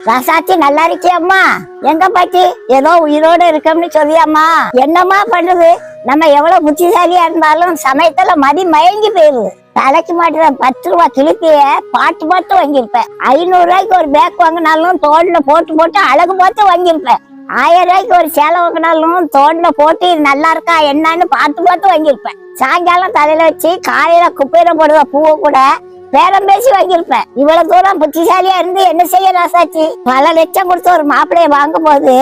ராசாச்சி நல்லா இருக்கியம்மா? எங்க பாட்டி ஏதோ உயிரோட இருக்கோம்னு சொல்லியாம்மா? என்னம்மா பண்ணுது? நம்ம எவ்வளவு புத்திசாலியா இருந்தாலும் சமயத்துல மதி மயங்கி போயிருது. தலைக்கு மாட்டுற 10 ரூபாய் கிழிப்பிய பாட்டு பாட்டு வாங்கியிருப்பேன். 500 ரூபாய்க்கு ஒரு பேக் வாங்கினாலும் தோல்ல போட்டு போட்டு அழகு பார்த்து வாங்கியிருப்பேன். 1000 ரூபாய்க்கு ஒரு சேலை வாங்கினாலும் தோல்ல போட்டு நல்லா இருக்கா என்னன்னு பார்த்து பார்த்து வாங்கியிருப்பேன். சாயங்காலம் தலையில வச்சு காலையில குப்பையில போடுவ பூவை கூட பேரம் பேசி வாங்கியிருப்பேன். இவ்வளவு தூரம் புத்திசாலியா இருந்து என்ன செய்ய ராசாச்சி? பல லட்சம் கொடுத்து ஒரு மாப்பிளைய வாங்கும் போது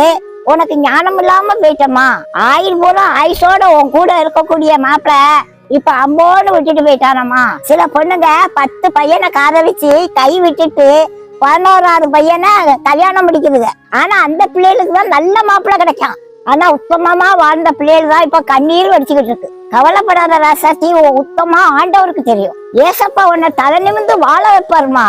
உனக்கு ஞானம் இல்லாம போயிட்டமா? ஆயுள் பூரா ஆயுஷோட உன் கூட இருக்கக்கூடிய மாப்பிள இப்ப அம்போன்னு விட்டுட்டு போயிட்டானம்மா. சில பொண்ணுங்க 10 பையனை காதலிச்சு கை விட்டுட்டு 11வது பையனை கல்யாணம் முடிக்குதுங்க. ஆனா அந்த பிள்ளைகளுக்கு தான் நல்ல மாப்பிள்ளை கிடைக்கும். ஆனா உத்தமமா வாழ்ந்த பிள்ளைகள் தான் இப்ப கண்ணீர் வடிச்சுக்கிட்டு இருக்கு. கவலைப்படாத ராசாச்சி, உத்தமா ஆண்டவருக்கு தெரியும். ஏசப்பா உன்னை தலை நிமிந்து வாழ வைப்பாருமா.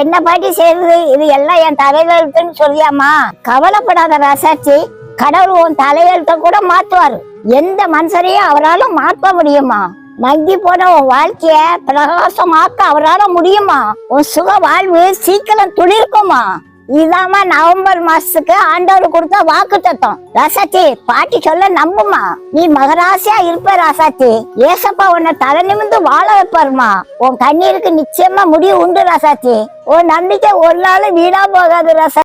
என்ன பாட்டி செய்யுது? இது எல்லாம் என் தலையெழுத்துன்னு சொல்லியாமா? கவலைப்படாத ராசாச்சி, கடவுள் உன் தலையெழுத்த கூட மாத்துவாரு. எந்த மனுஷரையும் அவரால மாற்ற முடியுமா? மங்கி போன உன் வாழ்க்கைய பிரகாசமாக்க அவரால முடியுமா? உன் சுக வாழ்வு சீக்கிரம் துளிர்க்குமா? இதாமா நவம்பர் மாசத்துக்கு ஆண்டவர் கொடுத்த வாக்கு தத்துவம். ராசாச்சி, பாட்டி சொல்ல நம்புமா. நீ மகராசியா இருப்ப ராசாச்சி. ஏசப்பா உன்னை தலை நிமிந்து வாழ வைப்பாருமா. உன் கண்ணீருக்கு நிச்சயமா முடிவு உண்டு ராசாச்சி. உன் நம்பிக்கை ஒரு நாள் வீணா போகாது ராசா.